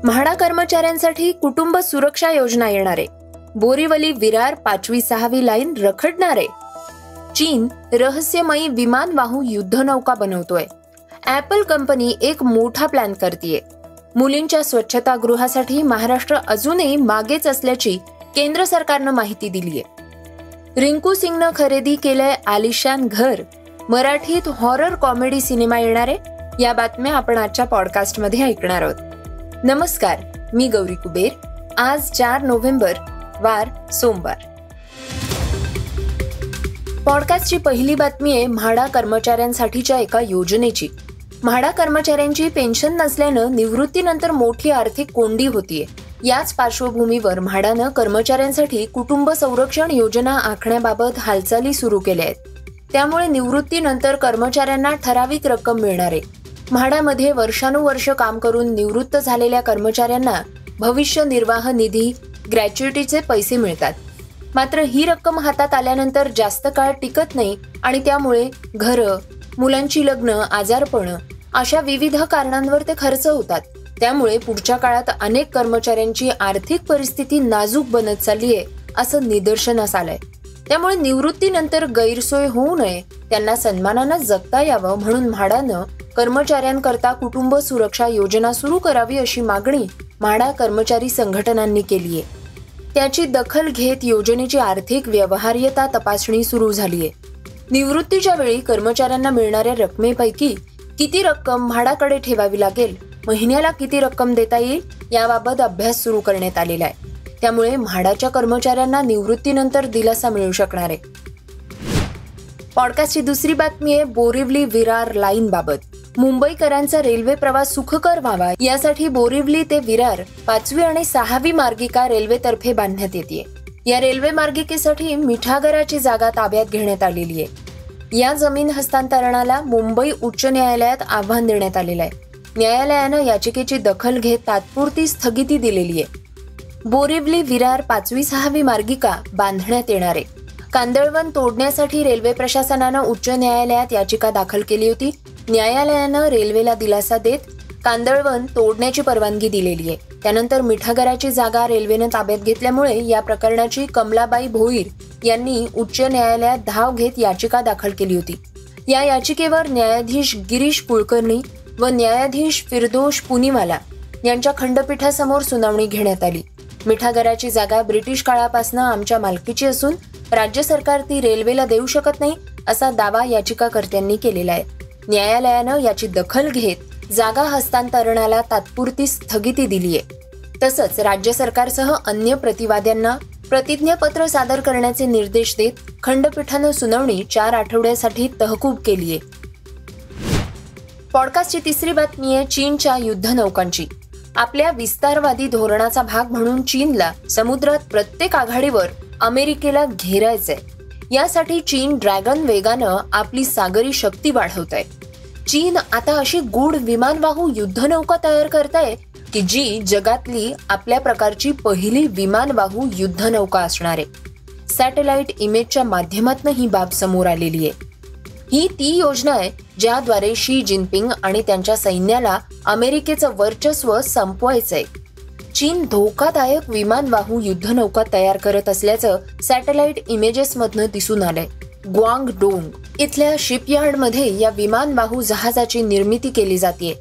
म्हाडा कर्मचाऱ्यांसाठी कुटुंब सुरक्षा योजना येणार आहे. बोरिवली विरार 5वी-6वी लाईन रखडणार आहे. चीन रहस्यमयी विमानवाहू युद्धनौका बनवतोय. ॲपल कंपनी एक मोठा प्लॅन करतीये. मुलींच्या स्वच्छतागृहासाठी महाराष्ट्र अजूनही मागेच असल्याची केंद्र सरकारनं माहिती दिलीय. रिंकू सिंगनं खरेदी केलंय आलिशान घर. मराठीत हॉरर कॉमेडी सिनेमा येणार आहे. या बातम्या आपण आजच्या पॉडकास्टमध्ये ऐकणार आहोत. नमस्कार, मी गौरी कुबेर. आज 4 नोव्हेंबर, वार सोमवार. पॉडकास्टची पहिली बातमी आहे म्हाडा कर्मचाऱ्यांसाठीच्या एका योजनेची. म्हाडा कर्मचाऱ्यांची पेन्शन नसल्यानं निवृत्तीनंतर मोठी आर्थिक कोंडी होतीये. याच पार्श्वभूमीवर म्हाडानं कर्मचाऱ्यांसाठी कुटुंब संरक्षण योजना आखण्याबाबत हालचाली सुरू केल्या आहेत. त्यामुळे निवृत्तीनंतर कर्मचाऱ्यांना ठराविक रक्कम मिळणार आहे. म्हाडामध्ये वर्षानुवर्ष काम करून निवृत्त झालेल्या कर्मचाऱ्यांना भविष्य निर्वाह निधी, ग्रॅच्युइटीचे पैसे मिळतात. मात्र ही रक्कम हातात आल्यानंतर जास्त काळ टिकत नाही आणि त्यामुळे घरं, मुलांची लग्न, आजारपण अशा विविध कारणांवर ते खर्च होतात. त्यामुळे पुढच्या काळात अनेक कर्मचाऱ्यांची आर्थिक परिस्थिती नाजूक बनत चालली आहे असं निदर्शनास आलंय. त्यामुळे निवृत्तीनंतर गैरसोय होऊ नये, त्यांना सन्मानानं जगता यावं म्हणून म्हाडानं कर्मचाऱ्यांकरता कुटुंब सुरक्षा योजना सुरू करावी अशी मागणी म्हाडा कर्मचारी संघटनांनी केली आहे. त्याची दखल घेत योजनेची आर्थिक व्यवहार्यता तपासणी सुरू झालीय. निवृत्तीच्या वेळी कर्मचाऱ्यांना मिळणाऱ्या रकमेपैकी किती रक्कम म्हाडाकडे ठेवावी लागेल, महिन्याला किती रक्कम देता येईल याबाबत अभ्यास सुरू करण्यात आलेला आहे. त्यामुळे म्हाडाच्या कर्मचाऱ्यांना निवृत्तीनंतर दिलासा मिळू शकणार आहे. पॉडकास्टची दुसरी बातमी आहे बोरिवली विरार लाईन बाबत. मुंबईकरांचा रेल्वे प्रवास सुखकर व्हावा यासाठी बोरिवली ते विरार 5वी आणि 6वी मार्गिका रेल्वेतर्फे बांधण्यात येते. या रेल्वे मार्गिकेसाठी मिठागराची जागा ताब्यात घेण्यात आलेली आहे. या जमीन हस्तांतरणाला मुंबई उच्च न्यायालयात आव्हान देण्यात आलेलं आहे. न्यायालयानं याचिकेची दखल घेत तात्पुरती स्थगिती दिलेली आहे. बोरिवली विरार 5वी-6वी मार्गिका बांधण्यात येणार आहे. कांदळवन तोडण्यासाठी रेल्वे प्रशासनानं उच्च न्यायालयात याचिका दाखल केली होती. न्यायालयानं रेल्वेला दिलासा देत कांदळवन तोडण्याची परवानगी दिलेली आहे. त्यानंतर मिठागराची जागा रेल्वेनं ताब्यात घेतल्यामुळे या प्रकरणाची कमलाबाई भोईर यांनी उच्च न्यायालयात धाव घेत याचिका दाखल केली होती. या याचिकेवर न्यायाधीश गिरीश कुलकर्णी व न्यायाधीश फिरदोश पुनीवाला यांच्या खंडपीठासमोर सुनावणी घेण्यात आली. मिठागराची जागा ब्रिटिश काळापासून आमच्या मालकीची असून राज्य सरकार ती रेल्वेला देऊ शकत नाही असा दावा याचिकाकर्त्यांनी केलेला आहे. न्यायालयानं याची दखल घेत जागा हस्तांतरणाला तात्पुरती स्थगिती दिलीय. तसंच राज्य सरकारसह अन्य प्रतिवाद्यांना प्रतिज्ञापत्र सादर करण्याचे निर्देश देत खंडपीठानं सुनावणी 4 आठवड्यासाठी तहकूब केलीय. पॉडकास्टची तिसरी बातमी आहे चीनच्या युद्धनौकांची. आपल्या विस्तारवादी धोरणाचा भाग म्हणून चीनला समुद्रात प्रत्येक आघाडीवर अमेरिकेला घेरायचंय. यासाठी चीन ड्रॅगन वेगानं आपली सागरी शक्ती वाढवत आहे. चीन आता अशी गूढ विमानवाहू युद्धनौका तयार करताय की जी जगातली आपल्या प्रकारची पहिली विमानवाहू युद्धनौका असणार आहे. सॅटेलाइट इमेजच्या माध्यमातून ही बाब समोर आलेली आहे. ही ती योजना आहे ज्याद्वारे शी जिनपिंग आणि त्यांच्या सैन्याला अमेरिकेचं वर्चस्व संपवायचंय. चीन धोकादायक विमानवाहू युद्धनौका तयार करत असल्याचं सॅटेलाइट इमेजेसमधनं दिसून आलंय. ग्वांगडोंग इथल्या शिपयार्डमध्ये या विमानवाहू जहाजाची निर्मिती केली जाते.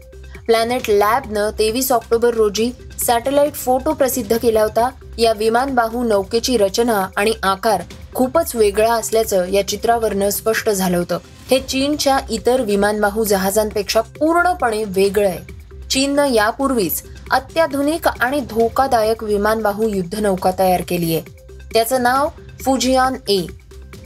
प्लॅनेट लॅबनं 23 ऑक्टोबर रोजी सॅटेलाइट फोटो प्रसिद्ध केला होता. या विमानवाहू नौकेची रचना आणि आकार खूपच वेगळा असल्याचं या चित्रावरनं स्पष्ट झालं होतं. हे चीनच्या इतर विमानवाहू जहाजांपेक्षा पूर्णपणे वेगळं आहे. चीननं यापूर्वीच अत्याधुनिक आणि धोकादायक विमानवाहू युद्धनौका तयार केली आहे. त्याचं नाव फुजियान ए.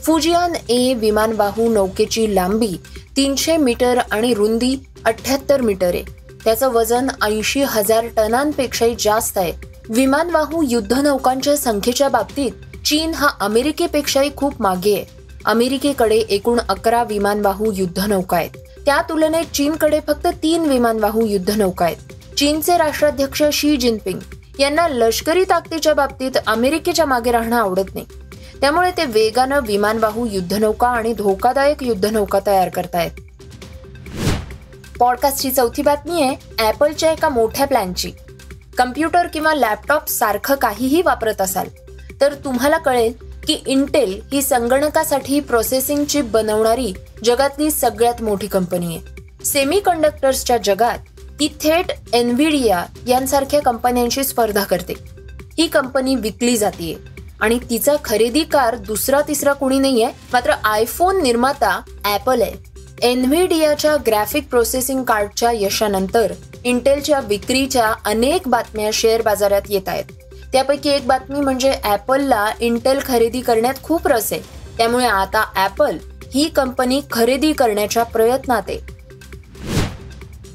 फुजियान ए विमानवाहू नौकेची लांबी 300 मीटर आणि रुंदी 78 मीटर आहे. त्याचं वजन 80,000 टनांपेक्षाही जास्त आहे. विमानवाहू युद्धनौकांच्या संख्येच्या बाबतीत चीन हा अमेरिकेपेक्षाही खूप मागे आहे. अमेरिकेकडे एकूण 11 विमानवाहू युद्धनौका आहेत. त्या तुलनेत चीनकडे फक्त 3 विमानवाहू युद्धनौका आहेत. चीनचे राष्ट्राध्यक्ष शी जिनपिंग यांना लष्करी ताकदीच्या बाबतीत अमेरिकेच्या मागे राहणं आवडत नाही. त्यामुळे ते वेगानं विमानवाहू युद्धनौका आणि धोकादायक युद्धनौका तयार करतायत. पॉडकास्टची चौथी बातमी आहे ॲपलच्या एका मोठ्या प्लॅनची. कम्प्युटर किंवा लॅपटॉप सारखं काहीही वापरत असाल तर तुम्हाला कळेल की इंटेल ही संगणकासाठी प्रोसेसिंग चिप बनवणारी जगातली सगळ्यात मोठी कंपनी आहे. सेमी कंडक्टर्सच्या जगात ती थेट एनव्हिडिया यांसारख्या कंपन्यांशी स्पर्धा करते. ही कंपनी विकली जाते आणि तिचा खरेदीकार दुसरा तिसरा कोणी नाहीये, मात्र आयफोन निर्माता ॲपल आहे. एनव्हिडियाच्या ग्राफिक प्रोसेसिंग कार्डच्या यशानंतर इंटेलच्या विक्रीच्या अनेक बातम्या शेअर बाजारात येत आहेत. त्यापैकी एक बातमी म्हणजे ॲपलला इंटेल खरेदी करण्यात खूप रस आहे. त्यामुळे आता ॲपल ही कंपनी खरेदी करण्याच्या प्रयत्नात आहे.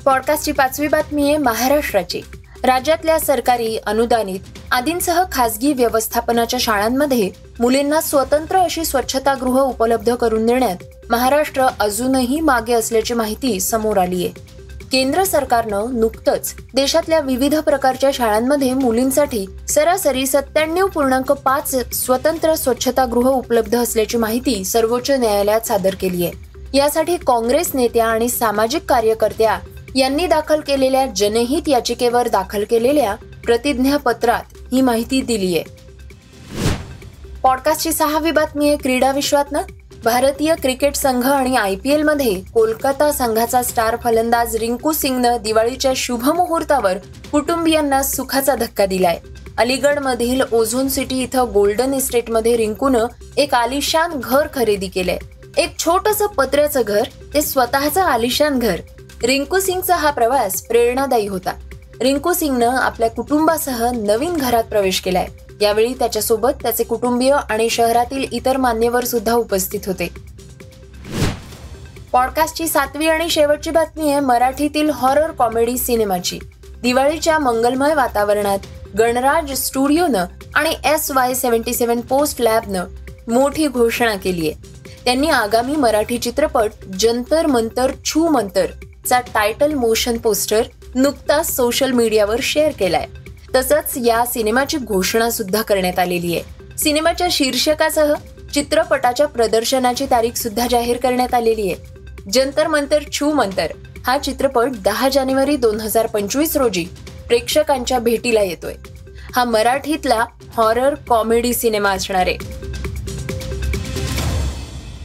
पॉडकास्टची 5वी बातमी आहे महाराष्ट्राची. राज्यातल्या सरकारी, अनुदानित आदींसह खासगी व्यवस्थापनाच्या शाळांमध्ये मुलींना स्वतंत्र अशी स्वच्छतागृह उपलब्ध करून देण्यात महाराष्ट्र अजूनही मागे असल्याची माहिती समोर आली आहे. केंद्र सरकारनं नुकतंच देशातल्या विविध प्रकारच्या शाळांमध्ये मुलींसाठी सरासरी 97.5 स्वतंत्र स्वच्छतागृह उपलब्ध असल्याची माहिती सर्वोच्च न्यायालयात सादर केली आहे. यासाठी काँग्रेस नेत्या आणि सामाजिक कार्यकर्त्या यांनी दाखल केलेल्या जनहित याचिकेवर दाखल केलेल्या प्रतिज्ञापत्रात ही माहिती दिली आहे. पॉडकास्टची 6वी बातमी आहे क्रीडा विश्वातनं. भारतीय क्रिकेट संघ आणि IPL मध्ये कोलकाता संघाचा स्टार फलंदाज रिंकू सिंगनं दिवाळीच्या शुभ मुहूर्तावर कुटुंबियांना सुखाचा धक्का दिलाय. अलीगडमधील ओझोन सिटी इथं गोल्डन इस्टेटमध्ये रिंकूनं एक आलिशान घर खरेदी केलंय. एक छोटंसं पत्र्याचं घर, ते स्वतःचं आलिशान घर. रिंकू सिंगचा हा प्रवास प्रेरणादायी होता. रिंकू सिंगनं आपल्या कुटुंबासह नवीन घरात प्रवेश केलाय. यावेळी त्याच्यासोबत त्याचे कुटुंबीय आणि शहरातील इतर मान्यवर सुद्धा उपस्थित होते. पॉडकास्टची 7वी आणि शेवटची बातमी आहे मराठीतील हॉरर कॉमेडी सिनेमाची. दिवाळीच्या मंगलमय वातावरणात गणराज स्टुडिओनं आणि SY77 पोस्ट लॅबनं मोठी घोषणा केली आहे. त्यांनी आगामी मराठी चित्रपट जंतर मंतर छू मंतर चा टायटल मोशन पोस्टर नुकताच सोशल मीडियावर शेअर केलाय. तसंच या सिनेमाची घोषणा सुद्धा करण्यात आलेली आहे. सिनेमाच्या शीर्षकासह चित्रपटाच्या प्रदर्शनाची तारीख सुद्धा जाहीर करण्यात आलेली आहे. जंतर मंतर छू मंतर हा चित्रपट 10 जानेवारी 2025 रोजी प्रेक्षकांच्या भेटीला येतोय. हा मराठीतला हॉरर कॉमेडी सिनेमा असणार आहे.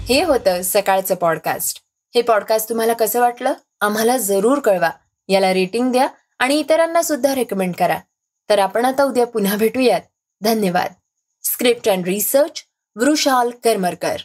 हे होतं सकाळचं पॉडकास्ट. हे पॉडकास्ट तुम्हाला कसं वाटलं आम्हाला जरूर कळवा. याला रेटिंग द्या आणि इतरांना सुद्धा रेकमेंड करा. तर आपण आता उद्या पुन्हा भेटूयात. धन्यवाद. Script and research Vrushal Karmarkar.